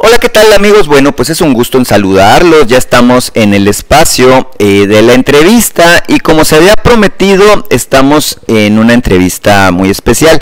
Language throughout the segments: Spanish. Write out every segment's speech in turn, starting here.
Hola, ¿qué tal amigos? Bueno, pues es un gusto en saludarlos, ya estamos en el espacio de la entrevista y como se había prometido, estamos en una entrevista muy especial.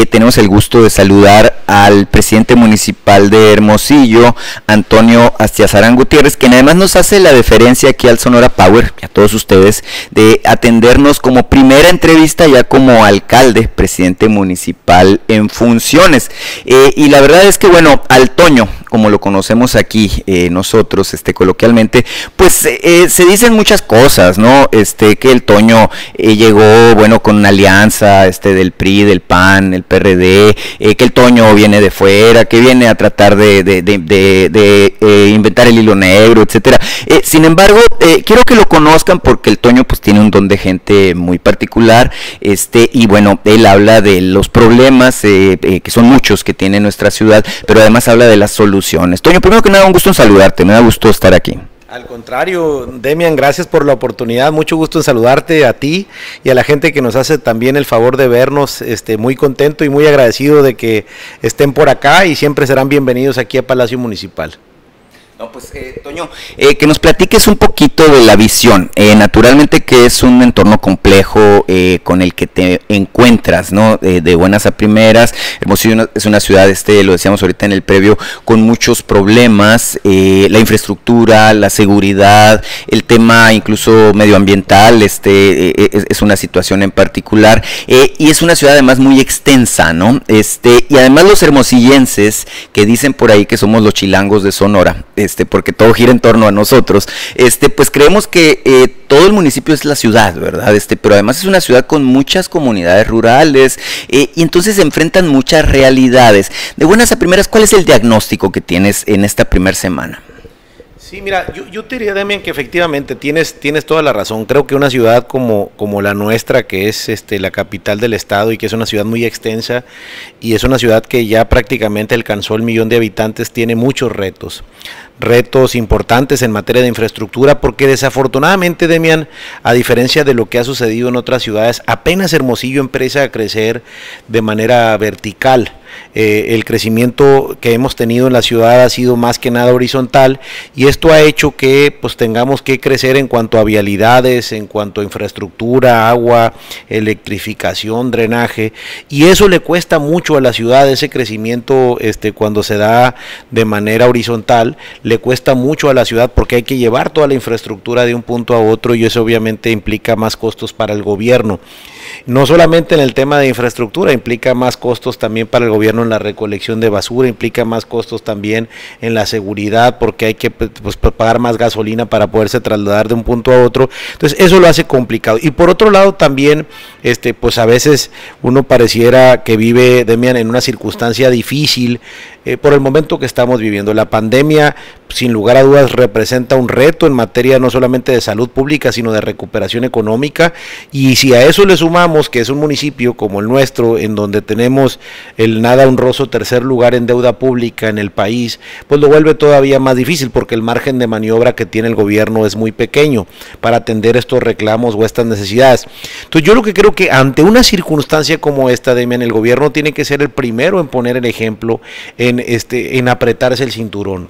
Tenemos el gusto de saludar al presidente municipal de Hermosillo, Antonio Astiazarán Gutiérrez, quien además nos hace la deferencia aquí al Sonora Power y a todos ustedes de atendernos como primera entrevista ya como alcalde, presidente municipal en funciones. Y la verdad es que, bueno, al Toño, como lo conocemos aquí nosotros coloquialmente, pues se dicen muchas cosas, ¿no? Que el Toño llegó, bueno, con una alianza del PRI, del PAN, el PRD, que el Toño viene de fuera, que viene a tratar de inventar el hilo negro, etcétera. Sin embargo, quiero que lo conozcan porque el Toño pues tiene un don de gente muy particular, y bueno, él habla de los problemas, que son muchos que tiene nuestra ciudad, pero además habla de las soluciones. Toño, primero que nada, un gusto en saludarte, me da gusto estar aquí. Al contrario, Demian, gracias por la oportunidad, mucho gusto en saludarte a ti y a la gente que nos hace también el favor de vernos, muy contento y muy agradecido de que estén por acá y siempre serán bienvenidos aquí a Palacio Municipal. No, pues, Toño, que nos platiques un poquito de la visión. Naturalmente que es un entorno complejo con el que te encuentras, ¿no? De buenas a primeras. Hermosillo es una ciudad, lo decíamos ahorita en el previo, con muchos problemas, la infraestructura, la seguridad, el tema incluso medioambiental, es una situación en particular, y es una ciudad además muy extensa, ¿no? Y además los hermosillenses, que dicen por ahí que somos los chilangos de Sonora, porque todo gira en torno a nosotros, pues creemos que todo el municipio es la ciudad, ¿verdad? Pero además es una ciudad con muchas comunidades rurales, y entonces se enfrentan muchas realidades. De buenas a primeras, ¿cuál es el diagnóstico que tienes en esta primera semana? Sí, mira, yo te diría, Demian, que efectivamente tienes toda la razón. Creo que una ciudad como la nuestra, que es la capital del estado y que es una ciudad muy extensa y es una ciudad que ya prácticamente alcanzó el 1.000.000 de habitantes, tiene muchos retos importantes en materia de infraestructura, porque desafortunadamente, Demian, a diferencia de lo que ha sucedido en otras ciudades, apenas Hermosillo empieza a crecer de manera vertical. El crecimiento que hemos tenido en la ciudad ha sido más que nada horizontal y esto ha hecho que pues tengamos que crecer en cuanto a vialidades, en cuanto a infraestructura, agua, electrificación, drenaje, y eso le cuesta mucho a la ciudad. Ese crecimiento cuando se da de manera horizontal le cuesta mucho a la ciudad porque hay que llevar toda la infraestructura de un punto a otro y eso obviamente implica más costos para el gobierno. No solamente en el tema de infraestructura, implica más costos también para el gobierno en la recolección de basura, implica más costos también en la seguridad porque hay que pues, pagar más gasolina para poderse trasladar de un punto a otro. Entonces eso lo hace complicado. Y por otro lado también, pues a veces uno pareciera que vive, Demian, en una circunstancia difícil por el momento que estamos viviendo. La pandemia, sin lugar a dudas, representa un reto en materia no solamente de salud pública, sino de recuperación económica, y si a eso le sumamos que es un municipio como el nuestro, en donde tenemos el nada honroso tercer lugar en deuda pública en el país, pues lo vuelve todavía más difícil, porque el margen de maniobra que tiene el gobierno es muy pequeño para atender estos reclamos o estas necesidades. Entonces yo lo que creo que ante una circunstancia como esta, Demian, el gobierno tiene que ser el primero en poner el ejemplo, en apretarse el cinturón,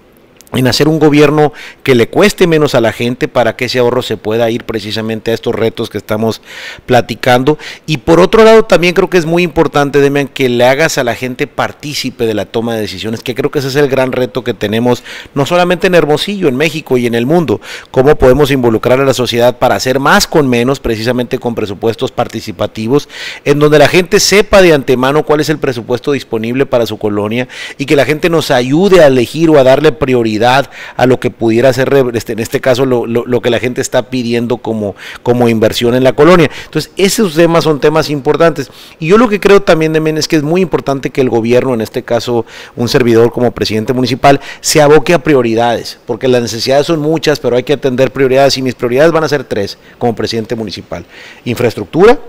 en hacer un gobierno que le cueste menos a la gente para que ese ahorro se pueda ir precisamente a estos retos que estamos platicando. Y por otro lado también creo que es muy importante, Demian, que le hagas a la gente partícipe de la toma de decisiones, que creo que ese es el gran reto que tenemos, no solamente en Hermosillo, en México y en el mundo. Cómo podemos involucrar a la sociedad para hacer más con menos, precisamente con presupuestos participativos, en donde la gente sepa de antemano cuál es el presupuesto disponible para su colonia y que la gente nos ayude a elegir o a darle prioridad a lo que pudiera ser, en este caso, lo que la gente está pidiendo como inversión en la colonia. Entonces, esos temas son temas importantes. Y yo lo que creo también, es que es muy importante que el gobierno, en este caso, un servidor como presidente municipal, se aboque a prioridades, porque las necesidades son muchas, pero hay que atender prioridades, y mis prioridades van a ser 3 como presidente municipal: infraestructura,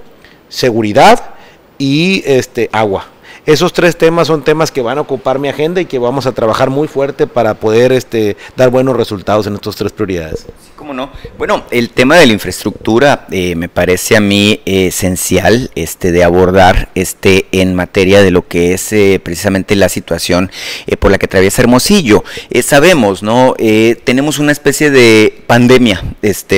seguridad y agua. esos tres temas son temas que van a ocupar mi agenda y que vamos a trabajar muy fuerte para poder dar buenos resultados en estas tres prioridades. Sí, cómo no. Bueno, el tema de la infraestructura me parece a mí esencial de abordar en materia de lo que es precisamente la situación por la que atraviesa Hermosillo. Sabemos, ¿no? Tenemos una especie de pandemia,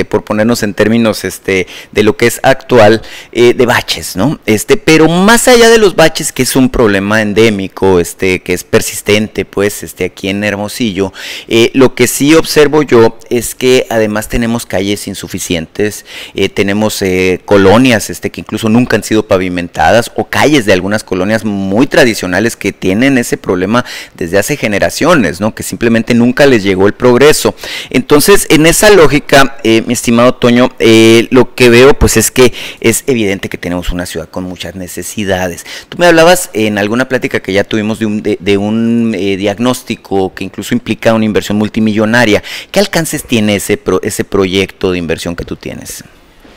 por ponernos en términos de lo que es actual, de baches, ¿no? Pero más allá de los baches, que es un problema endémico, que es persistente, pues, aquí en Hermosillo, lo que sí observo yo es que además tenemos calles insuficientes, tenemos colonias, que incluso nunca han sido pavimentadas, o calles de algunas colonias muy tradicionales que tienen ese problema desde hace generaciones, ¿no? Que simplemente nunca les llegó el progreso. Entonces, en esa lógica, mi estimado Toño, lo que veo, pues, es que es evidente que tenemos una ciudad con muchas necesidades. Tú me hablabas en alguna plática que ya tuvimos de un diagnóstico que incluso implica una inversión multimillonaria. ¿Qué alcances tiene ese proyecto de inversión que tú tienes?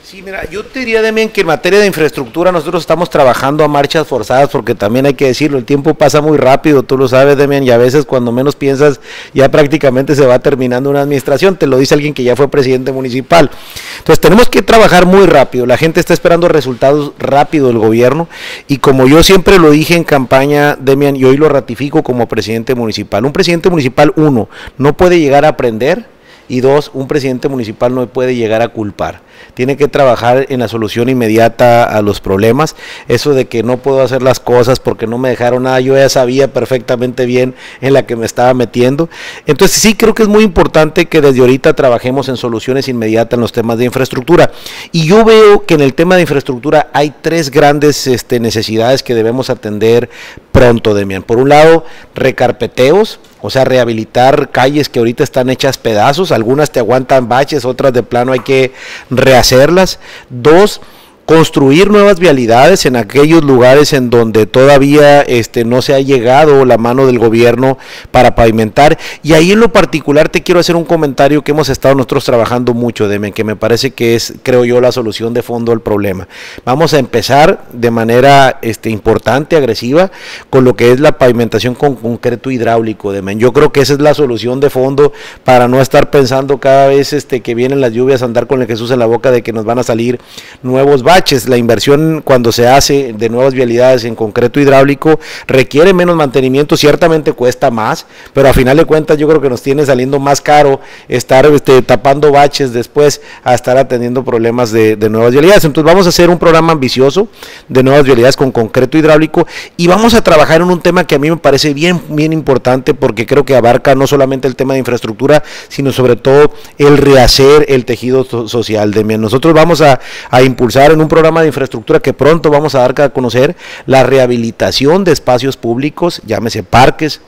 Sí, mira, yo te diría, Demian, que en materia de infraestructura nosotros estamos trabajando a marchas forzadas, porque también hay que decirlo, el tiempo pasa muy rápido, tú lo sabes, Demian, y a veces cuando menos piensas ya prácticamente se va terminando una administración, te lo dice alguien que ya fue presidente municipal. Entonces tenemos que trabajar muy rápido, la gente está esperando resultados rápido del gobierno, y como yo siempre lo dije en campaña, Demian, y hoy lo ratifico como presidente municipal, un presidente municipal, uno, no puede llegar a aprender, y dos, un presidente municipal no puede llegar a culpar. Tiene que trabajar en la solución inmediata a los problemas. Eso de que no puedo hacer las cosas porque no me dejaron nada, yo ya sabía perfectamente bien en la que me estaba metiendo. Entonces sí creo que es muy importante que desde ahorita trabajemos en soluciones inmediatas en los temas de infraestructura. Y yo veo que en el tema de infraestructura hay tres grandes necesidades que debemos atender pronto, Demian. Por un lado, recarpeteos, o sea, rehabilitar calles que ahorita están hechas pedazos, algunas te aguantan baches, otras de plano hay que rehacerlas. Dos, construir nuevas vialidades en aquellos lugares en donde todavía no se ha llegado la mano del gobierno para pavimentar. Y ahí en lo particular te quiero hacer un comentario que hemos estado nosotros trabajando mucho, Demian, que me parece que es, creo yo, la solución de fondo al problema. Vamos a empezar de manera importante, agresiva, con lo que es la pavimentación con concreto hidráulico, Demian. Yo creo que esa es la solución de fondo para no estar pensando cada vez que vienen las lluvias, andar con el Jesús en la boca de que nos van a salir nuevos baches. La inversión cuando se hace de nuevas vialidades en concreto hidráulico requiere menos mantenimiento, ciertamente cuesta más, pero a final de cuentas yo creo que nos tiene saliendo más caro estar tapando baches después a estar atendiendo problemas de nuevas vialidades. Entonces vamos a hacer un programa ambicioso de nuevas vialidades con concreto hidráulico y vamos a trabajar en un tema que a mí me parece bien importante, porque creo que abarca no solamente el tema de infraestructura, sino sobre todo el rehacer el tejido social. Nosotros vamos a impulsar en un programa de infraestructura que pronto vamos a dar a conocer la rehabilitación de espacios públicos, llámese parques,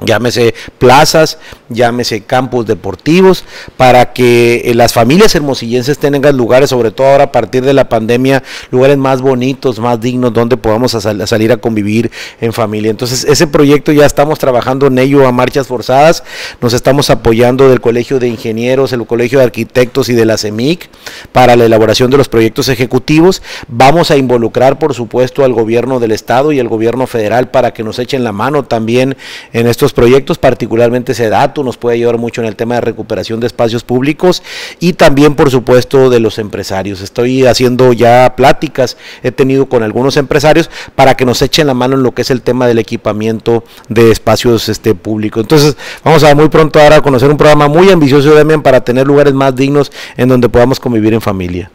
llámese plazas, llámese campos deportivos, para que las familias hermosillenses tengan lugares, sobre todo ahora a partir de la pandemia, lugares más bonitos, más dignos, donde podamos salir a convivir en familia. Entonces ese proyecto ya estamos trabajando en ello a marchas forzadas, nos estamos apoyando del Colegio de Ingenieros, el Colegio de Arquitectos y de la CEMIC para la elaboración de los proyectos ejecutivos. Vamos a involucrar por supuesto al gobierno del estado y al gobierno federal para que nos echen la mano también en estos proyectos, particularmente SEDATU nos puede ayudar mucho en el tema de recuperación de espacios públicos y también por supuesto de los empresarios. Estoy haciendo ya pláticas, he tenido con algunos empresarios para que nos echen la mano en lo que es el tema del equipamiento de espacios públicos. Entonces vamos a muy pronto ahora a conocer un programa muy ambicioso, Demian, para tener lugares más dignos en donde podamos convivir en familia.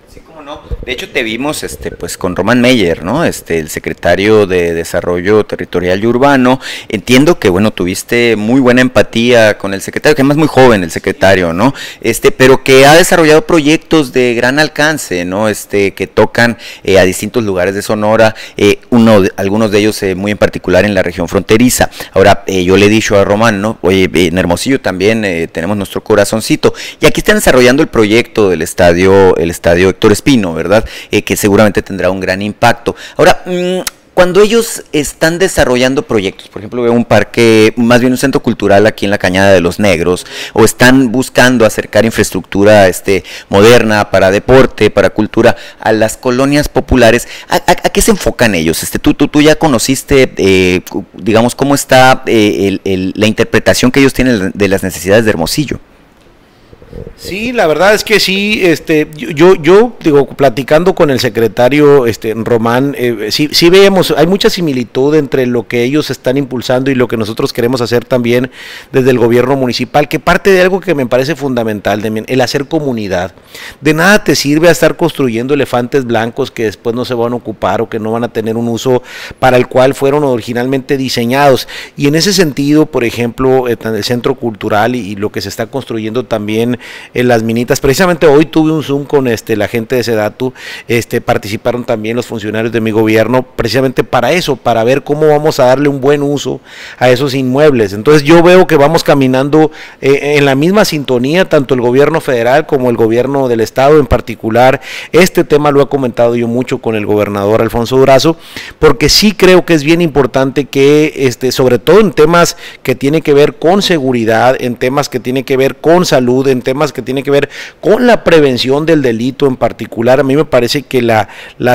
De hecho, te vimos pues con Román Meyer, ¿no? El secretario de Desarrollo Territorial y Urbano. Entiendo que, bueno, tuviste muy buena empatía con el secretario, que además es muy joven el secretario, ¿no? Pero que ha desarrollado proyectos de gran alcance, ¿no? Que tocan a distintos lugares de Sonora, algunos de ellos muy en particular en la región fronteriza. Ahora, yo le he dicho a Román, ¿no? Oye, en Hermosillo también tenemos nuestro corazoncito. Y aquí están desarrollando el proyecto del estadio Héctor Espino, ¿verdad? Que seguramente tendrá un gran impacto. Ahora, cuando ellos están desarrollando proyectos, por ejemplo, veo un parque, más bien un centro cultural aquí en la Cañada de los Negros, o están buscando acercar infraestructura moderna para deporte, para cultura, a las colonias populares, ¿a qué se enfocan ellos? Tú ya conociste, digamos, cómo está la interpretación que ellos tienen de las necesidades de Hermosillo. Sí, la verdad es que sí, yo digo, platicando con el secretario Román, sí vemos, hay mucha similitud entre lo que ellos están impulsando y lo que nosotros queremos hacer también desde el gobierno municipal, que parte de algo que me parece fundamental, el hacer comunidad. De nada te sirve estar construyendo elefantes blancos que después no se van a ocupar o que no van a tener un uso para el cual fueron originalmente diseñados. Y en ese sentido, por ejemplo, el centro cultural y lo que se está construyendo también en las minitas. Precisamente hoy tuve un Zoom con la gente de Sedatu, participaron también los funcionarios de mi gobierno, precisamente para eso, para ver cómo vamos a darle un buen uso a esos inmuebles. Entonces yo veo que vamos caminando en la misma sintonía, tanto el gobierno federal como el gobierno del estado en particular. Este tema lo he comentado yo mucho con el gobernador Alfonso Durazo, porque sí creo que es bien importante que, sobre todo en temas que tienen que ver con seguridad, en temas que tienen que ver con salud, en temas que tienen que ver con la prevención del delito en particular, a mí me parece que la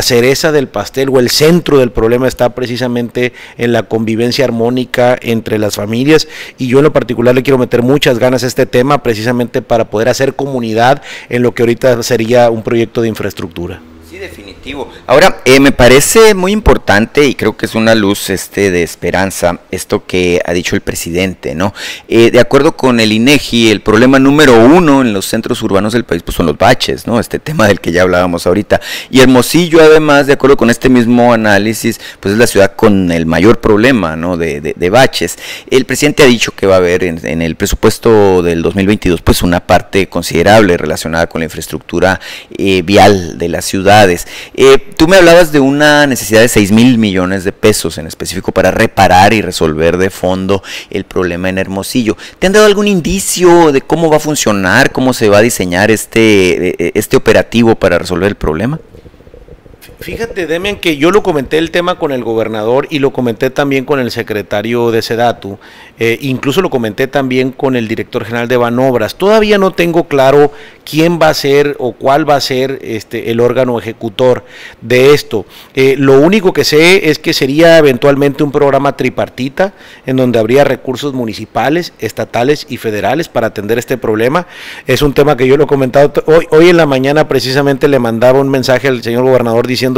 cereza del pastel o el centro del problema está precisamente en la convivencia armónica entre las familias, y yo en lo particular le quiero meter muchas ganas a este tema precisamente para poder hacer comunidad en lo que ahorita sería un proyecto de infraestructura. Sí, definitivo. Ahora, me parece muy importante y creo que es una luz de esperanza esto que ha dicho el presidente, ¿no? De acuerdo con el INEGI, el problema número 1 en los centros urbanos del país pues son los baches, ¿no? Este tema del que ya hablábamos ahorita. Y Hermosillo, además, de acuerdo con este mismo análisis, pues es la ciudad con el mayor problema, ¿no? de baches. El presidente ha dicho que va a haber en el presupuesto del 2022 pues una parte considerable relacionada con la infraestructura vial de la ciudad. Tú me hablabas de una necesidad de 6,000 millones de pesos en específico para reparar y resolver de fondo el problema en Hermosillo. ¿Te han dado algún indicio de cómo va a funcionar, cómo se va a diseñar este operativo para resolver el problema? Fíjate, Demian, que yo lo comenté el tema con el gobernador y lo comenté también con el secretario de Sedatu, incluso lo comenté también con el director general de Banobras. Todavía no tengo claro quién va a ser o cuál va a ser el órgano ejecutor de esto. Lo único que sé es que sería eventualmente un programa tripartita en donde habría recursos municipales, estatales y federales para atender este problema. Es un tema que yo lo he comentado hoy en la mañana, precisamente le mandaba un mensaje al señor gobernador diciéndole,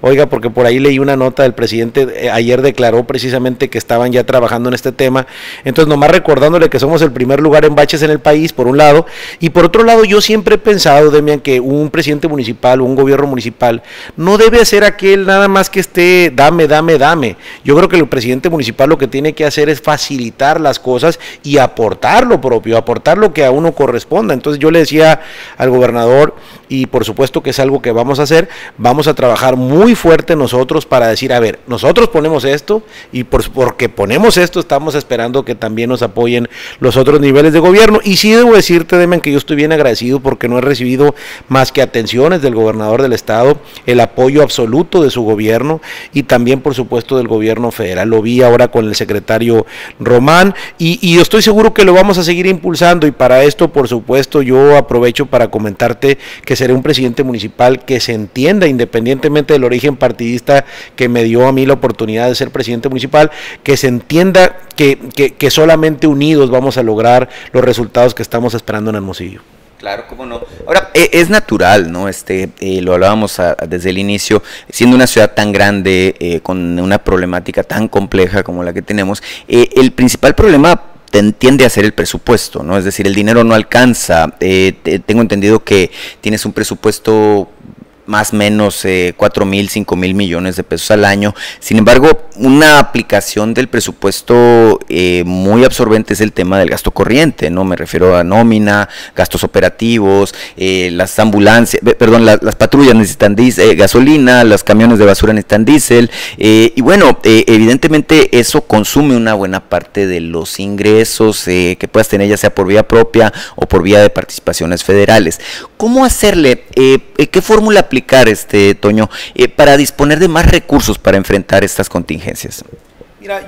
oiga, porque por ahí leí una nota del presidente, ayer declaró precisamente que estaban ya trabajando en este tema. Entonces nomás recordándole que somos el primer lugar en baches en el país, por un lado, y por otro lado yo siempre he pensado, Demian, que un presidente municipal o un gobierno municipal no debe ser aquel nada más que esté dame. Yo creo que el presidente municipal lo que tiene que hacer es facilitar las cosas y aportar lo propio, aportar lo que a uno corresponda. Entonces yo le decía al gobernador, y por supuesto que es algo que vamos a hacer, vamos a trabajar muy fuerte nosotros para decir, a ver, nosotros ponemos esto y porque ponemos esto estamos esperando que también nos apoyen los otros niveles de gobierno. Y sí debo decirte, Demian, que yo estoy bien agradecido porque no he recibido más que atenciones del gobernador del estado, el apoyo absoluto de su gobierno y también por supuesto del gobierno federal. Lo vi ahora con el secretario Román y yo estoy seguro que lo vamos a seguir impulsando, y para esto por supuesto yo aprovecho para comentarte que seré un presidente municipal que se entienda, independientemente del origen partidista que me dio a mí la oportunidad de ser presidente municipal, que se entienda que solamente unidos vamos a lograr los resultados que estamos esperando en Hermosillo. Claro, cómo no. Ahora, es natural, ¿no? Lo hablábamos desde el inicio, siendo una ciudad tan grande, con una problemática tan compleja como la que tenemos, el principal problema tiende a ser el presupuesto, ¿no? Es decir, el dinero no alcanza. Tengo entendido que tienes un presupuesto más o menos 4,000, 5,000 millones de pesos al año. Sin embargo, una aplicación del presupuesto muy absorbente es el tema del gasto corriente, ¿no? Me refiero a nómina, gastos operativos, las ambulancias, las patrullas necesitan gasolina, los camiones de basura necesitan diésel, y bueno, evidentemente eso consume una buena parte de los ingresos que puedas tener, ya sea por vía propia o por vía de participaciones federales. ¿Cómo hacerle? ¿Qué fórmula aplicar, Toño, para disponer de más recursos para enfrentar estas contingencias? Mira,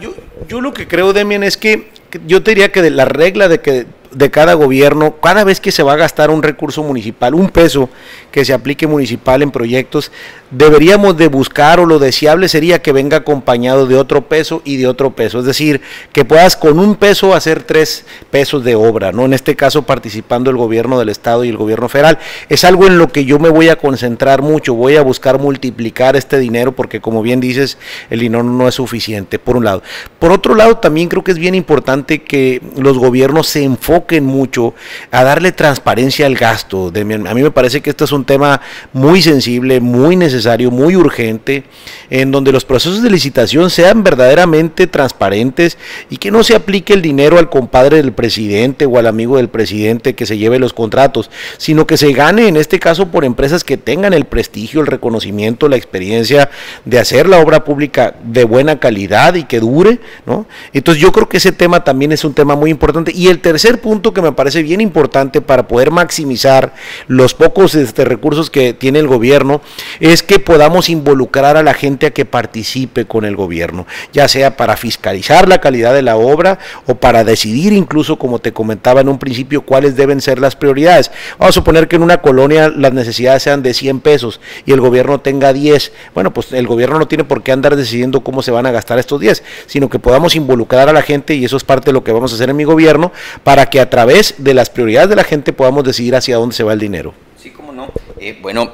yo lo que creo, Demian, es que yo te diría que de la regla de cada gobierno, cada vez que se va a gastar un recurso municipal, un peso que se aplique municipal en proyectos, deberíamos de buscar, o lo deseable sería que venga acompañado de otro peso y de otro peso, es decir, que puedas con un peso hacer 3 pesos de obra, ¿no? En este caso participando el gobierno del estado y el gobierno federal. Es algo en lo que yo me voy a concentrar mucho, voy a buscar multiplicar este dinero, porque como bien dices, el dinero no es suficiente, por un lado. Por otro lado, también creo que es bien importante que los gobiernos se enfoquen mucho a darle transparencia al gasto. A mí me parece que este es un tema muy sensible, muy necesario, muy urgente, en donde los procesos de licitación sean verdaderamente transparentes y que no se aplique el dinero al compadre del presidente o al amigo del presidente que se lleve los contratos, sino que se gane en este caso por empresas que tengan el prestigio, el reconocimiento, la experiencia de hacer la obra pública de buena calidad y que dure, ¿no? Entonces yo creo que ese tema también es un tema muy importante. Y el tercer punto que me parece bien importante para poder maximizar los pocos recursos que tiene el gobierno es que podamos involucrar a la gente a que participe con el gobierno, ya sea para fiscalizar la calidad de la obra o para decidir incluso, como te comentaba en un principio, cuáles deben ser las prioridades. Vamos a suponer que en una colonia las necesidades sean de 100 pesos y el gobierno tenga 10. Bueno, pues el gobierno no tiene por qué andar decidiendo cómo se van a gastar estos 10, sino que podamos involucrar a la gente, y eso es parte de lo que vamos a hacer en mi gobierno, para que a través de las prioridades de la gente podamos decidir hacia dónde se va el dinero. Sí, cómo no.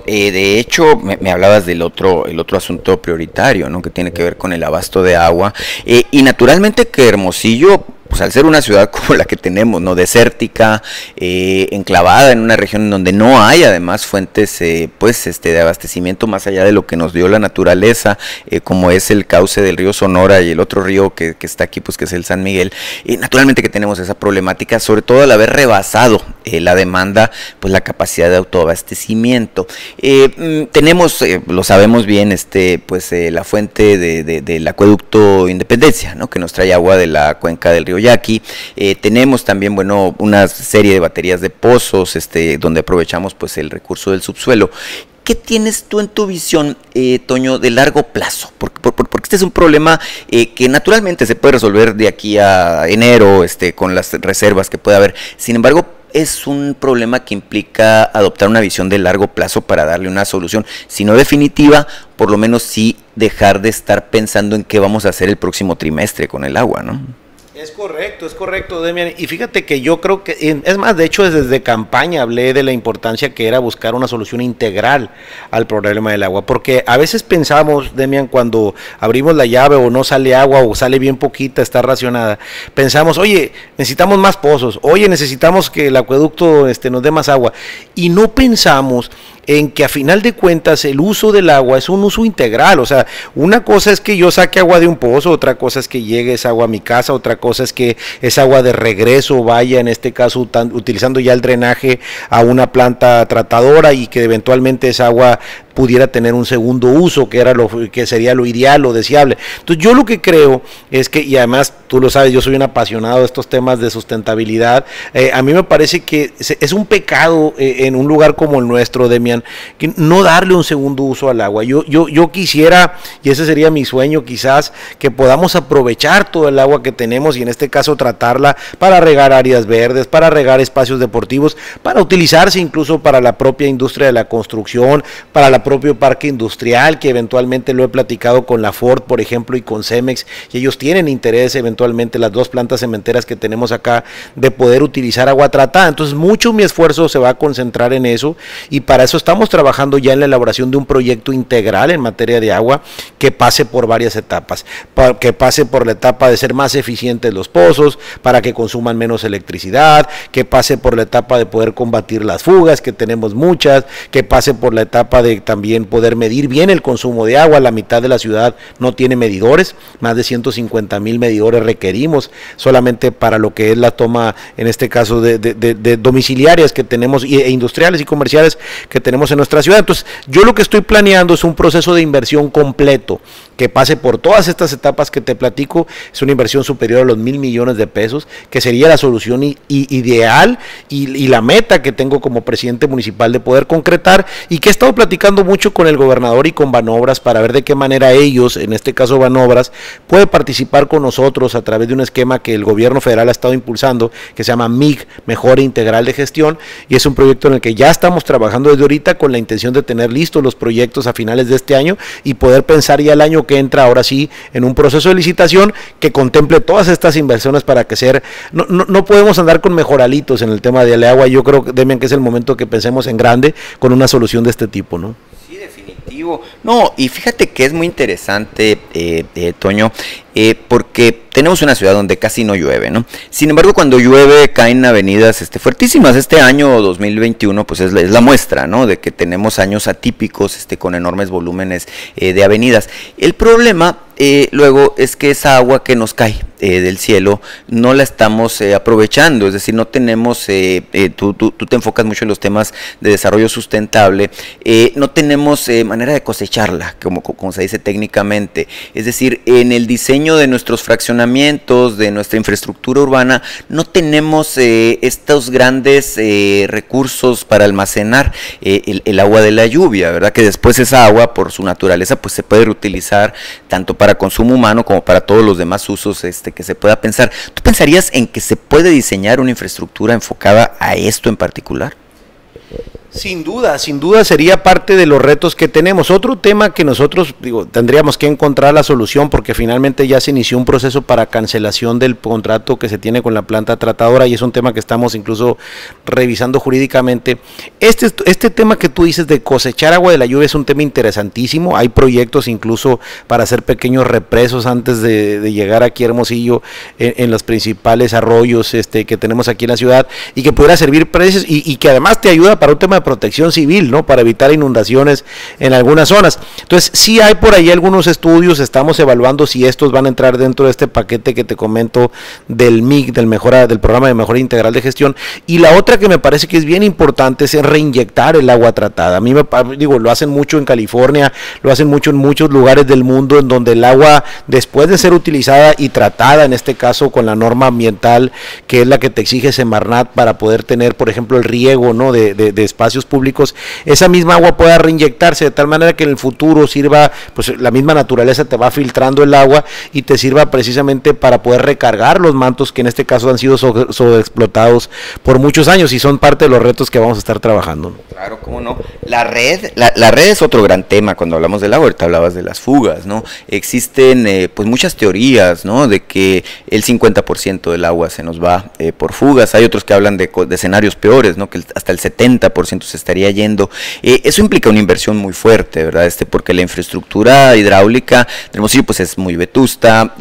De hecho, me hablabas del el otro asunto prioritario, ¿no? Que tiene que ver con el abasto de agua. Y naturalmente que Hermosillo, pues al ser una ciudad como la que tenemos, ¿no? Desértica, enclavada en una región en donde no hay además fuentes de abastecimiento más allá de lo que nos dio la naturaleza, como es el cauce del río Sonora y el otro río que está aquí, pues que es el San Miguel. Naturalmente que tenemos esa problemática, sobre todo al haber rebasado la demanda, pues la capacidad de autoabastecimiento. Tenemos, lo sabemos bien, la fuente del acueducto Independencia, ¿no? Que nos trae agua de la cuenca del río Yaqui. Tenemos también, una serie de baterías de pozos, donde aprovechamos pues el recurso del subsuelo. ¿Qué tienes tú en tu visión, Toño, de largo plazo? Porque este es un problema que naturalmente se puede resolver de aquí a enero, con las reservas que pueda haber. Sin embargo, es un problema que implica adoptar una visión de largo plazo para darle una solución, si no definitiva, por lo menos sí dejar de estar pensando en qué vamos a hacer el próximo trimestre con el agua, ¿no? Es correcto, Demian. Y fíjate que yo creo que, es más, de hecho, desde campaña hablé de la importancia que era buscar una solución integral al problema del agua. Porque a veces pensamos, Demian, cuando abrimos la llave o no sale agua o sale bien poquita, está racionada, pensamos, oye, necesitamos más pozos, oye, necesitamos que el acueducto nos dé más agua. Y no pensamos en que a final de cuentas el uso del agua es un uso integral. O sea, una cosa es que yo saque agua de un pozo, otra cosa es que llegue esa agua a mi casa, otra cosa es que esa agua de regreso vaya, en este caso utilizando ya el drenaje, a una planta tratadora, y que eventualmente esa agua pudiera tener un segundo uso, que era lo que sería lo ideal, lo deseable. Entonces yo lo que creo es que, y además tú lo sabes, yo soy un apasionado de estos temas de sustentabilidad, a mí me parece que es un pecado en un lugar como el nuestro, Demian, que no darle un segundo uso al agua. Yo quisiera, y ese sería mi sueño quizás, que podamos aprovechar todo el agua que tenemos, y en este caso tratarla para regar áreas verdes, para regar espacios deportivos, para utilizarse incluso para la propia industria de la construcción, para la propio parque industrial, que eventualmente lo he platicado con la Ford, por ejemplo, y con Cemex, y ellos tienen interés eventualmente, las dos plantas cementeras que tenemos acá, de poder utilizar agua tratada. Entonces mucho mi esfuerzo se va a concentrar en eso, y para eso estamos trabajando ya en la elaboración de un proyecto integral en materia de agua, que pase por varias etapas, que pase por la etapa de ser más eficientes los pozos, para que consuman menos electricidad, que pase por la etapa de poder combatir las fugas, que tenemos muchas, que pase por la etapa de también poder medir bien el consumo de agua. La mitad de la ciudad no tiene medidores, más de 150,000 medidores requerimos solamente para lo que es la toma, en este caso de domiciliarias que tenemos, e industriales y comerciales que tenemos en nuestra ciudad. Entonces yo lo que estoy planeando es un proceso de inversión completo, que pase por todas estas etapas que te platico. Es una inversión superior a los 1,000 millones de pesos, que sería la solución ideal y la meta que tengo como presidente municipal de poder concretar, y que he estado platicando mucho con el gobernador y con Banobras para ver de qué manera ellos, en este caso Banobras, puede participar con nosotros a través de un esquema que el gobierno federal ha estado impulsando, que se llama MIG, Mejora Integral de Gestión, y es un proyecto en el que ya estamos trabajando desde ahorita con la intención de tener listos los proyectos a finales de este año y poder pensar ya el año que entra, ahora sí, en un proceso de licitación que contemple todas estas inversiones para que no podemos andar con mejoralitos en el tema del agua. Yo creo, Demian, que es el momento que pensemos en grande con una solución de este tipo, ¿no? Sí, definitivo. No, y fíjate que es muy interesante, Toño, porque tenemos una ciudad donde casi no llueve, ¿no? Sin embargo, cuando llueve caen avenidas fuertísimas. Este año 2021 pues es la muestra, ¿no? De que tenemos años atípicos con enormes volúmenes de avenidas. El problema luego es que esa agua que nos cae del cielo no la estamos aprovechando, es decir, no tenemos, tú te enfocas mucho en los temas de desarrollo sustentable, no tenemos manera de cosecharla, como se dice técnicamente, es decir, en el diseño de nuestros fraccionamientos, de nuestra infraestructura urbana, no tenemos estos grandes recursos para almacenar el agua de la lluvia, ¿verdad? Que después esa agua, por su naturaleza, pues se puede reutilizar tanto para consumo humano como para todos los demás usos que se pueda pensar. ¿Tú pensarías en que se puede diseñar una infraestructura enfocada a esto en particular? Sin duda sería parte de los retos que tenemos. Otro tema que nosotros tendríamos que encontrar la solución, porque finalmente ya se inició un proceso para cancelación del contrato que se tiene con la planta tratadora, y es un tema que estamos incluso revisando jurídicamente. Este tema que tú dices de cosechar agua de la lluvia es un tema interesantísimo. Hay proyectos incluso para hacer pequeños represos antes de llegar aquí a Hermosillo en los principales arroyos que tenemos aquí en la ciudad, y que pudiera servir precios y que además te ayuda para un tema de protección civil, ¿no? Para evitar inundaciones en algunas zonas. Entonces, sí hay por ahí algunos estudios, estamos evaluando si estos van a entrar dentro de este paquete que te comento del MIG, del programa de mejora integral de gestión. Y la otra que me parece que es bien importante es reinyectar el agua tratada. A mí lo hacen mucho en California, lo hacen mucho en muchos lugares del mundo, en donde el agua, después de ser utilizada y tratada, en este caso con la norma ambiental, que es la que te exige Semarnat para poder tener, por ejemplo, el riego, ¿no? de espacios públicos, esa misma agua pueda reinyectarse de tal manera que en el futuro sirva, pues la misma naturaleza te va filtrando el agua y te sirva precisamente para poder recargar los mantos que en este caso han sido sobreexplotados por muchos años, y son parte de los retos que vamos a estar trabajando. Claro, cómo no. La red es otro gran tema cuando hablamos del agua. Ahorita hablabas de las fugas, ¿no? Existen pues muchas teorías, ¿no? De que el 50% del agua se nos va por fugas. Hay otros que hablan de escenarios peores, ¿no? Que hasta el 70% se estaría yendo. Eso implica una inversión muy fuerte, ¿verdad? Porque la infraestructura hidráulica de Hermosillo pues es muy vetusta,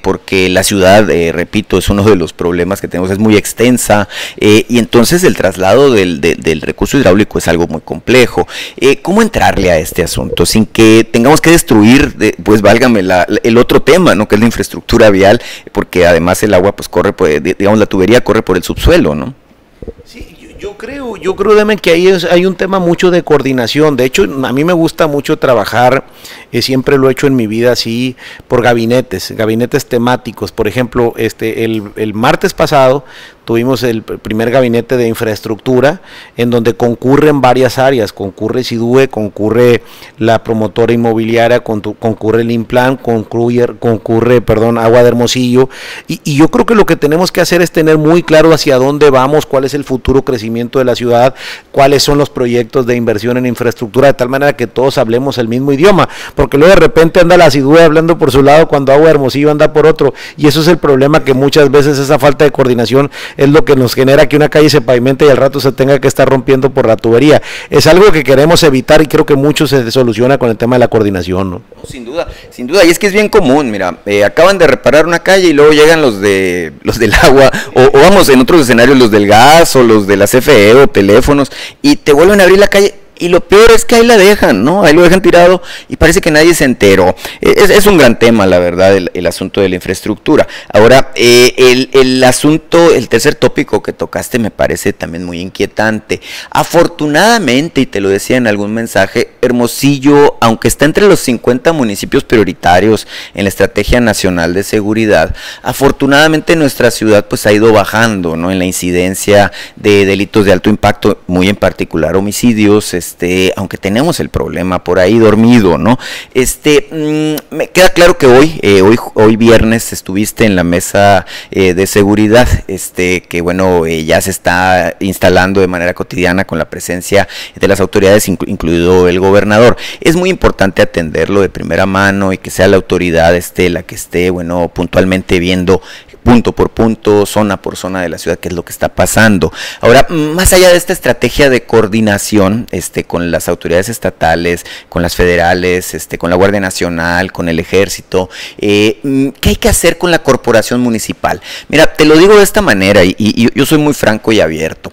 porque la ciudad, repito, es uno de los problemas que tenemos, es muy extensa, y entonces el traslado del recurso hidráulico es algo muy complejo. ¿Cómo entrarle a este asunto sin que tengamos que destruir, pues válgame, el otro tema, ¿no? Que es la infraestructura vial, porque además el agua pues corre, digamos, la tubería corre por el subsuelo, ¿no? Sí, yo creo, Demian, que ahí hay un tema mucho de coordinación. De hecho, a mí me gusta mucho trabajar, siempre lo he hecho en mi vida así, por gabinetes temáticos. Por ejemplo, el martes pasado tuvimos el primer gabinete de infraestructura, en donde concurren varias áreas, concurre SIDUE, concurre la promotora inmobiliaria, concurre el Implan, concurre Agua de Hermosillo, y yo creo que lo que tenemos que hacer es tener muy claro hacia dónde vamos, cuál es el futuro crecimiento de la ciudad, cuáles son los proyectos de inversión en infraestructura, de tal manera que todos hablemos el mismo idioma, porque luego de repente anda la SIDUE hablando por su lado cuando Agua de Hermosillo anda por otro, y eso es el problema, que muchas veces esa falta de coordinación es lo que nos genera que una calle se pavimente y al rato se tenga que estar rompiendo por la tubería. Es algo que queremos evitar, y creo que mucho se soluciona con el tema de la coordinación, ¿no? No, sin duda, y es que es bien común. Mira, acaban de reparar una calle y luego llegan los del agua, o vamos, en otros escenarios los del gas o los de la CFE o teléfonos, y te vuelven a abrir la calle y lo peor es que ahí la dejan, ¿no? Ahí lo dejan tirado y parece que nadie se enteró. Es un gran tema, la verdad, el asunto de la infraestructura. Ahora, el asunto, el tercer tópico que tocaste me parece también muy inquietante. Afortunadamente, y te lo decía en algún mensaje, Hermosillo, aunque está entre los 50 municipios prioritarios en la Estrategia Nacional de Seguridad, afortunadamente nuestra ciudad pues ha ido bajando, ¿no? En la incidencia de delitos de alto impacto, muy en particular homicidios, aunque tenemos el problema por ahí dormido, ¿no? Me queda claro que hoy viernes estuviste en la mesa de seguridad, que bueno, ya se está instalando de manera cotidiana con la presencia de las autoridades, incluido el gobernador. Es muy importante atenderlo de primera mano y que sea la autoridad la que esté, bueno, puntualmente viendo punto por punto, zona por zona de la ciudad, qué es lo que está pasando. Ahora, más allá de esta estrategia de coordinación con las autoridades estatales, con las federales, con la Guardia Nacional, con el Ejército, ¿qué hay que hacer con la corporación municipal? Mira, te lo digo de esta manera y yo soy muy franco y abierto.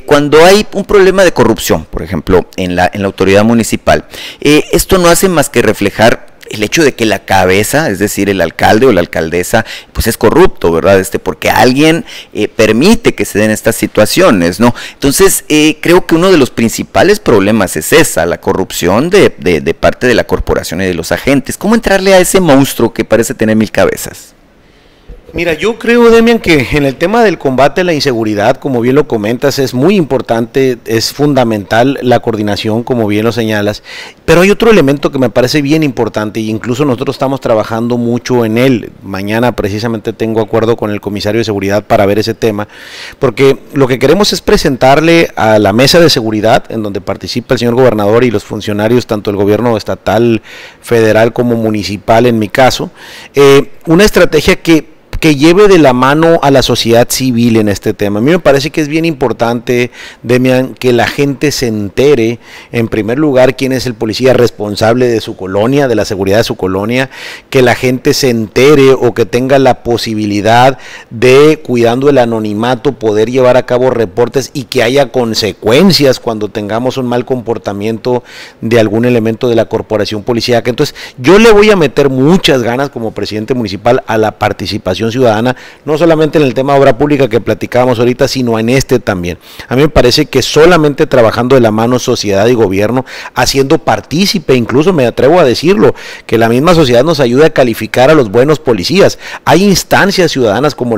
Cuando hay un problema de corrupción, por ejemplo, en la autoridad municipal, esto no hace más que reflejar el hecho de que la cabeza, es decir, el alcalde o la alcaldesa, pues es corrupto, ¿verdad? Porque alguien permite que se den estas situaciones, ¿no? Entonces, creo que uno de los principales problemas es esa, la corrupción de parte de la corporación y de los agentes. ¿Cómo entrarle a ese monstruo que parece tener 1000 cabezas? Mira, yo creo, Demian, que en el tema del combate a la inseguridad, como bien lo comentas, es muy importante, es fundamental la coordinación, como bien lo señalas, pero hay otro elemento que me parece bien importante y incluso nosotros estamos trabajando mucho en él. Mañana precisamente tengo acuerdo con el comisario de seguridad para ver ese tema, porque lo que queremos es presentarle a la mesa de seguridad, en donde participa el señor gobernador y los funcionarios, tanto el gobierno estatal, federal como municipal en mi caso, una estrategia que lleve de la mano a la sociedad civil en este tema. A mí me parece que es bien importante, Demian, que la gente se entere, en primer lugar, quién es el policía responsable de su colonia, de la seguridad de su colonia, que la gente se entere o que tenga la posibilidad de, cuidando el anonimato, poder llevar a cabo reportes y que haya consecuencias cuando tengamos un mal comportamiento de algún elemento de la corporación policíaca. Entonces, yo le voy a meter muchas ganas como presidente municipal a la participación ciudadana, no solamente en el tema de obra pública que platicábamos ahorita, sino en también. A mí me parece que solamente trabajando de la mano sociedad y gobierno, haciendo partícipe, incluso me atrevo a decirlo, que la misma sociedad nos ayude a calificar a los buenos policías. Hay instancias ciudadanas como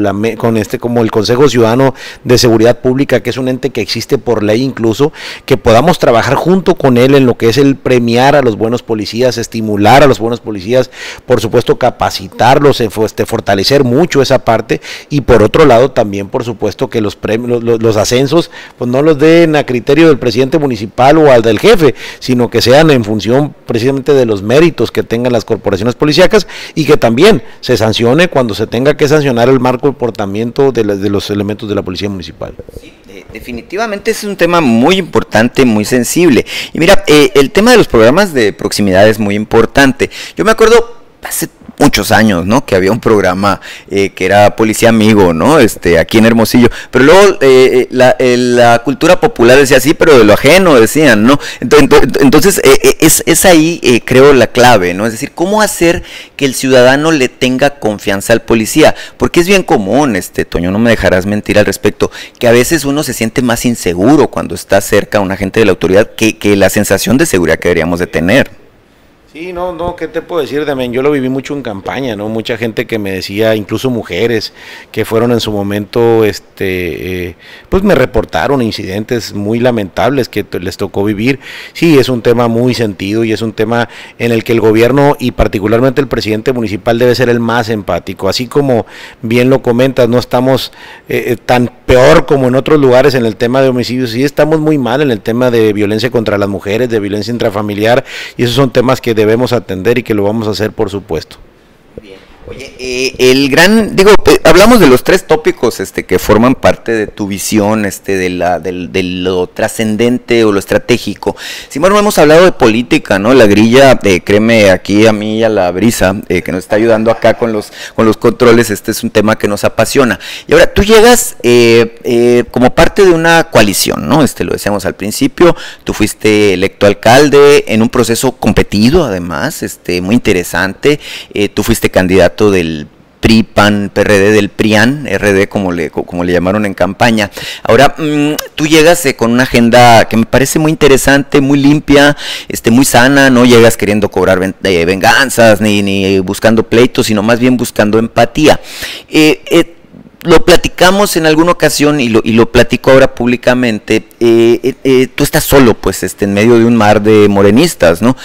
como el Consejo Ciudadano de Seguridad Pública, que es un ente que existe por ley incluso, que podamos trabajar junto con él en lo que es el premiar a los buenos policías, estimular a los buenos policías, por supuesto capacitarlos, fortalecer mucho esa parte, y por otro lado también por supuesto que los premios, los ascensos pues no los den a criterio del presidente municipal o al del jefe, sino que sean en función precisamente de los méritos que tengan las corporaciones policíacas, y que también se sancione cuando se tenga que sancionar el mal comportamiento de los elementos de la policía municipal. Sí, definitivamente es un tema muy importante, muy sensible. Y mira, el tema de los programas de proximidad es muy importante. Yo me acuerdo hace muchos años, ¿no? Que había un programa que era Policía Amigo, ¿no? Aquí en Hermosillo. Pero luego la cultura popular decía sí, pero de lo ajeno decían, ¿no? Entonces es ahí, creo, la clave, ¿no? Es decir, ¿cómo hacer que el ciudadano le tenga confianza al policía? Porque es bien común, Toño, no me dejarás mentir al respecto, que a veces uno se siente más inseguro cuando está cerca a un agente de la autoridad que la sensación de seguridad que deberíamos de tener. Sí, no, ¿qué te puedo decir, Damián? Yo lo viví mucho en campaña, ¿no? Mucha gente que me decía, incluso mujeres que fueron en su momento, pues me reportaron incidentes muy lamentables que les tocó vivir. Sí, es un tema muy sentido y es un tema en el que el gobierno y particularmente el presidente municipal debe ser el más empático. Así como bien lo comentas, no estamos tan peor como en otros lugares en el tema de homicidios, sí estamos muy mal en el tema de violencia contra las mujeres, de violencia intrafamiliar, y esos son temas que debemos atender y que lo vamos a hacer, por supuesto. Bien. Oye, hablamos de los tres tópicos que forman parte de tu visión, de lo trascendente o lo estratégico. Sin embargo, hemos hablado de política, ¿no? La grilla, créeme, aquí a mí y a la Brisa, que nos está ayudando acá con los controles, es un tema que nos apasiona. Y ahora, tú llegas como parte de una coalición, ¿no? Lo decíamos al principio, tú fuiste electo alcalde en un proceso competido, además, muy interesante, tú fuiste candidato del PRI, PAN, PRD, del PRIAN, RD como le llamaron en campaña. Ahora, tú llegas con una agenda que me parece muy interesante, muy limpia, muy sana, no llegas queriendo cobrar venganzas, ni buscando pleitos, sino más bien buscando empatía. Lo platicamos en alguna ocasión y lo platico ahora públicamente. Tú estás solo, pues, en medio de un mar de morenistas, ¿no?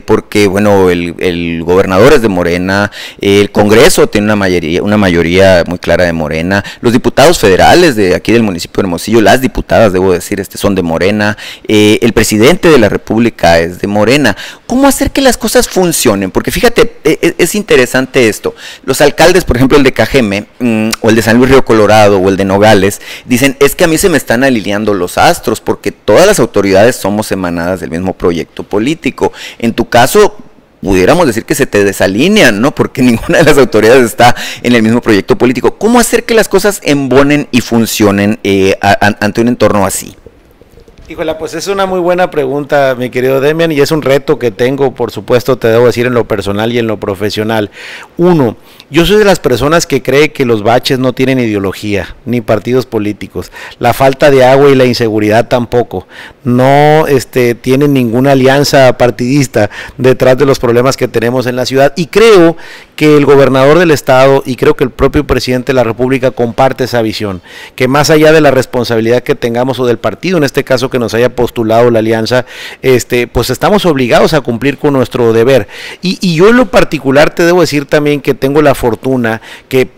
Porque, bueno, el gobernador es de Morena, el Congreso tiene una mayoría muy clara de Morena, los diputados federales de aquí del municipio de Hermosillo, las diputadas, debo decir, son de Morena, el presidente de la República es de Morena. ¿Cómo hacer que las cosas funcionen? Porque fíjate, es interesante esto. Los alcaldes, por ejemplo, el de Cajeme, o el de San Luis Río Colorado, o el de Nogales, dicen, es que a mí se me están alineando los astros, porque todas las autoridades somos emanadas del mismo proyecto político. En tu caso, pudiéramos decir que se te desalinean, ¿no? Porque ninguna de las autoridades está en el mismo proyecto político. ¿Cómo hacer que las cosas embonen y funcionen ante un entorno así? Híjole, pues es una muy buena pregunta, mi querido Demian, y es un reto que tengo, por supuesto, te debo decir, en lo personal y en lo profesional. Uno, yo soy de las personas que cree que los baches no tienen ideología, ni partidos políticos. La falta de agua y la inseguridad tampoco. No tienen ninguna alianza partidista detrás de los problemas que tenemos en la ciudad. Y creo que el gobernador del estado y creo que el propio presidente de la República comparte esa visión, que más allá de la responsabilidad que tengamos o del partido, en este caso que nos haya postulado la alianza, pues estamos obligados a cumplir con nuestro deber. Y yo en lo particular te debo decir también que tengo la fortuna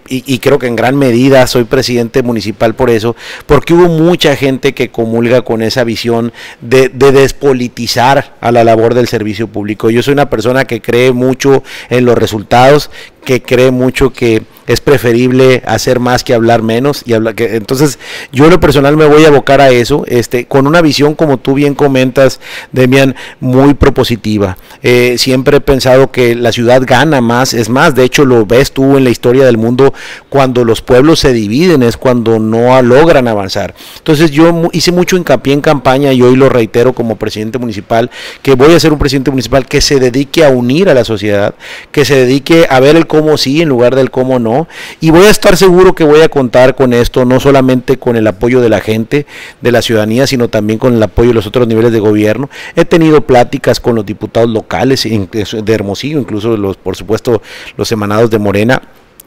y creo que en gran medida soy presidente municipal por eso, porque hubo mucha gente que comulga con esa visión de despolitizar a la labor del servicio público. Yo soy una persona que cree mucho en los resultados, que cree mucho que es preferible hacer más que hablar menos, entonces yo en lo personal me voy a abocar a eso, con una visión, como tú bien comentas, Demian, muy propositiva. Siempre he pensado que la ciudad gana más, es más, de hecho lo ves tú en la historia del mundo, cuando los pueblos se dividen es cuando no logran avanzar. Entonces yo hice mucho hincapié en campaña y hoy lo reitero como presidente municipal, que voy a ser un presidente municipal que se dedique a unir a la sociedad, que se dedique a ver el cómo sí en lugar del cómo no, y voy a estar seguro que voy a contar con esto, no solamente con el apoyo de la gente, de la ciudadanía, sino también con el apoyo de los otros niveles de gobierno. He tenido pláticas con los diputados locales de Hermosillo, incluso por supuesto los emanados de Morena.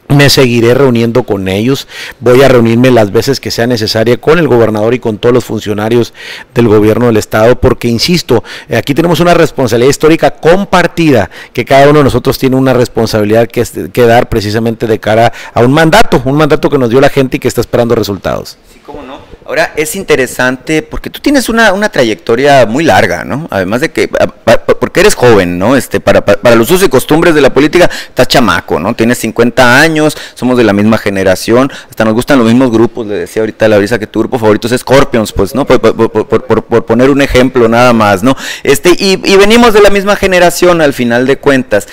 Me seguiré reuniendo con ellos, voy a reunirme las veces que sea necesaria con el gobernador y con todos los funcionarios del gobierno del estado, porque insisto, aquí tenemos una responsabilidad histórica compartida, que cada uno de nosotros tiene una responsabilidad que dar precisamente de cara a un mandato que nos dio la gente y que está esperando resultados. Sí, cómo no. Ahora, es interesante porque tú tienes una trayectoria muy larga, ¿no? Además de que, porque eres joven, ¿no? Para los usos y costumbres de la política, estás chamaco, ¿no? Tienes 50 años, somos de la misma generación, hasta nos gustan los mismos grupos, le decía ahorita a la Brisa que tu grupo favorito es Scorpions, pues, ¿no? Por poner un ejemplo nada más, ¿no? Y venimos de la misma generación al final de cuentas,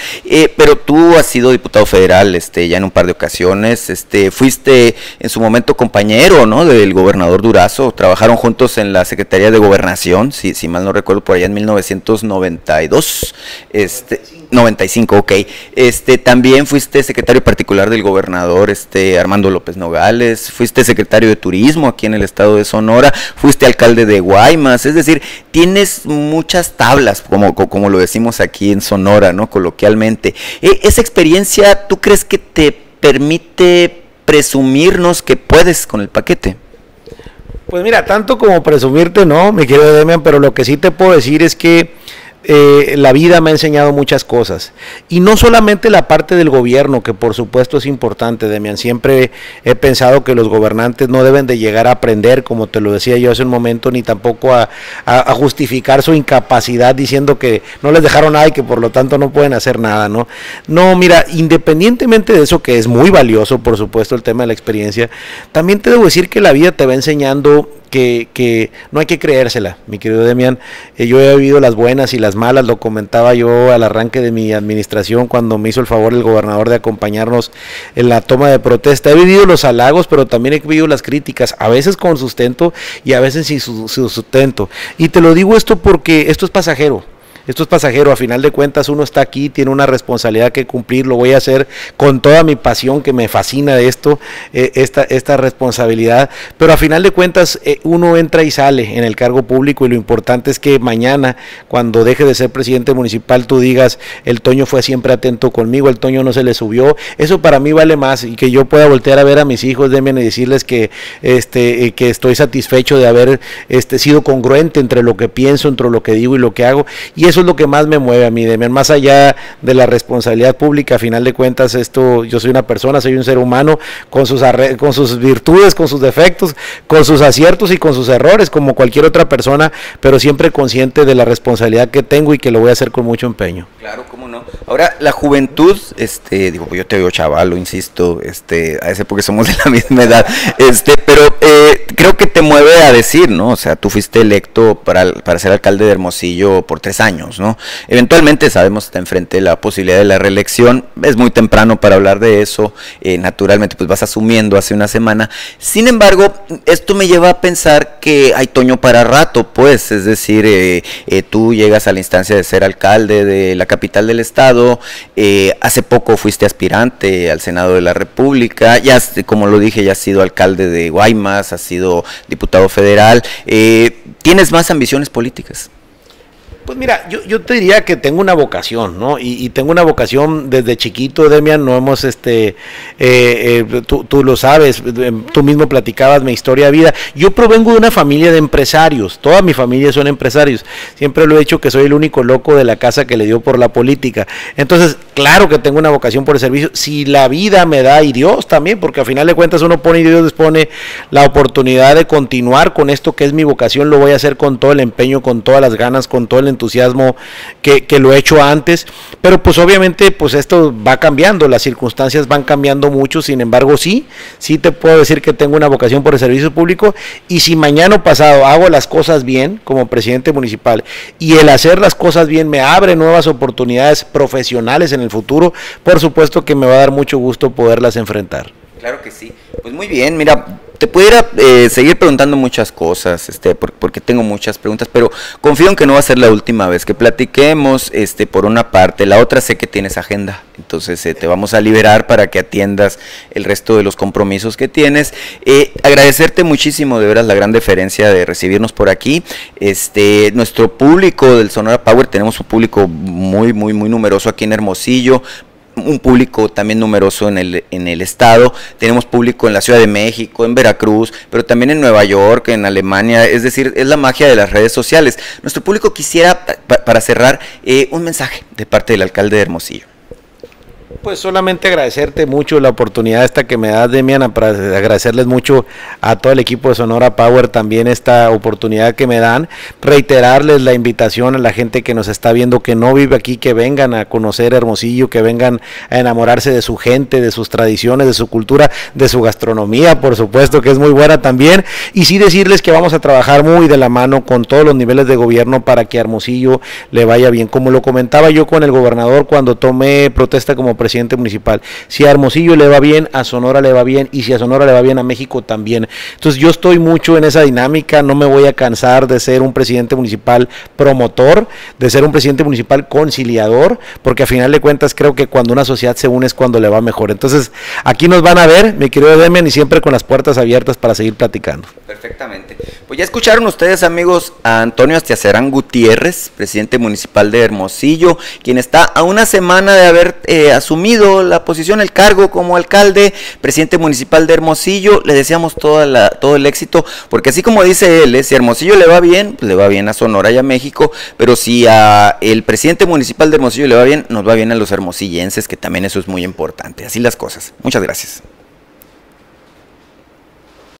pero tú has sido diputado federal, ya en un par de ocasiones, fuiste en su momento compañero, ¿no? Del gobernador Durazo, trabajaron juntos en la Secretaría de Gobernación, si mal no recuerdo, por allá en 1992, 95, ok. También fuiste secretario particular del gobernador Armando López Nogales, fuiste secretario de Turismo aquí en el estado de Sonora, fuiste alcalde de Guaymas, es decir, tienes muchas tablas, como lo decimos aquí en Sonora, ¿no? Coloquialmente. ¿Esa experiencia tú crees que te permite presumirnos que puedes con el paquete? Pues mira, tanto como presumirte no, mi querido Demian, pero lo que sí te puedo decir es que la vida me ha enseñado muchas cosas. Y no solamente la parte del gobierno, que por supuesto es importante, Demian. Siempre he pensado que los gobernantes no deben de llegar a aprender, como te lo decía yo hace un momento, ni tampoco a justificar su incapacidad diciendo que no les dejaron nada y que por lo tanto no pueden hacer nada, ¿no? No, mira, independientemente de eso, que es muy valioso, por supuesto, el tema de la experiencia, también te debo decir que la vida te va enseñando que no hay que creérsela, mi querido Demian. Yo he vivido las buenas y las malas, lo comentaba yo al arranque de mi administración cuando me hizo el favor el gobernador de acompañarnos en la toma de protesta. He vivido los halagos, pero también he vivido las críticas, a veces con sustento y a veces sin su sustento. Y te lo digo esto porque esto es pasajero. Esto es pasajero, a final de cuentas uno está aquí, tiene una responsabilidad que cumplir, lo voy a hacer con toda mi pasión, que me fascina de esto, esta responsabilidad, pero a final de cuentas uno entra y sale en el cargo público y lo importante es que mañana, cuando deje de ser presidente municipal, tú digas, el Toño fue siempre atento conmigo, el Toño no se le subió, eso para mí vale más, y que yo pueda voltear a ver a mis hijos, Demian, y decirles que estoy satisfecho de haber sido congruente entre lo que pienso, entre lo que digo y lo que hago, y eso es lo que más me mueve a mí, Demian, más allá de la responsabilidad pública. A final de cuentas yo soy una persona, soy un ser humano con sus virtudes, con sus defectos, con sus aciertos y con sus errores, como cualquier otra persona, pero siempre consciente de la responsabilidad que tengo y que lo voy a hacer con mucho empeño. Claro, cómo no. Ahora, la juventud, digo, yo te veo chaval, lo insisto, a veces porque somos de la misma edad, pero creo que te mueve a decir, ¿no? O sea, tú fuiste electo para ser alcalde de Hermosillo por 3 años, ¿no? Eventualmente sabemos que está enfrente la posibilidad de la reelección, es muy temprano para hablar de eso, naturalmente pues vas asumiendo hace una semana, sin embargo, esto me lleva a pensar que hay Toño para rato, pues, es decir, tú llegas a la instancia de ser alcalde de la capital del estado, hace poco fuiste aspirante al Senado de la República, ya, como lo dije, ya has sido alcalde de Guaymas, has sido diputado federal, ¿tienes más ambiciones políticas? Pues mira, yo te diría que tengo una vocación, ¿no? Y tengo una vocación desde chiquito, Demian, no hemos, tú lo sabes, tú mismo platicabas mi historia de vida. Yo provengo de una familia de empresarios, toda mi familia son empresarios. Siempre lo he dicho que soy el único loco de la casa que le dio por la política. Entonces, claro que tengo una vocación por el servicio, si la vida me da, y Dios también, porque al final de cuentas uno pone y Dios dispone la oportunidad de continuar con esto que es mi vocación, lo voy a hacer con todo el empeño, con todas las ganas, con todo el entusiasmo que lo he hecho antes, pero pues obviamente pues esto va cambiando, las circunstancias van cambiando mucho, sin embargo sí te puedo decir que tengo una vocación por el servicio público, y si mañana o pasado hago las cosas bien como presidente municipal, y el hacer las cosas bien me abre nuevas oportunidades profesionales en el futuro, por supuesto que me va a dar mucho gusto poderlas enfrentar. Claro que sí. Pues muy bien, mira, te pudiera seguir preguntando muchas cosas, porque tengo muchas preguntas, pero confío en que no va a ser la última vez que platiquemos, por una parte. La otra, sé que tienes agenda, entonces te vamos a liberar para que atiendas el resto de los compromisos que tienes. Agradecerte muchísimo, de veras, la gran deferencia de recibirnos por aquí. Nuestro público del Sonora Power, tenemos un público muy, muy, muy numeroso aquí en Hermosillo, un público también numeroso en el estado, tenemos público en la Ciudad de México, en Veracruz, pero también en Nueva York, en Alemania, es decir, es la magia de las redes sociales. Nuestro público quisiera, para cerrar, un mensaje de parte del alcalde de Hermosillo. Pues solamente agradecerte mucho la oportunidad esta que me das, Demian, para agradecerles mucho a todo el equipo de Sonora Power también esta oportunidad que me dan, reiterarles la invitación a la gente que nos está viendo, que no vive aquí, que vengan a conocer Hermosillo, que vengan a enamorarse de su gente, de sus tradiciones, de su cultura, de su gastronomía, por supuesto que es muy buena también, y sí decirles que vamos a trabajar muy de la mano con todos los niveles de gobierno para que a Hermosillo le vaya bien, como lo comentaba yo con el gobernador cuando tomé protesta como presidente municipal. Si a Hermosillo le va bien, a Sonora le va bien, y si a Sonora le va bien, a México también. Entonces yo estoy mucho en esa dinámica, no me voy a cansar de ser un presidente municipal promotor, de ser un presidente municipal conciliador, porque a final de cuentas creo que cuando una sociedad se une es cuando le va mejor. Entonces aquí nos van a ver, mi querido Demian, y siempre con las puertas abiertas para seguir platicando. Perfectamente. Pues ya escucharon ustedes, amigos, a Antonio Astiazarán Gutiérrez, presidente municipal de Hermosillo, quien está a una semana de haber asumido asumido la posición, el cargo como alcalde, presidente municipal de Hermosillo. Le deseamos todo el éxito, porque así como dice él, si a Hermosillo le va bien, pues le va bien a Sonora y a México, pero si a el presidente municipal de Hermosillo le va bien, nos va bien a los hermosillenses, que también eso es muy importante. Así las cosas. Muchas gracias.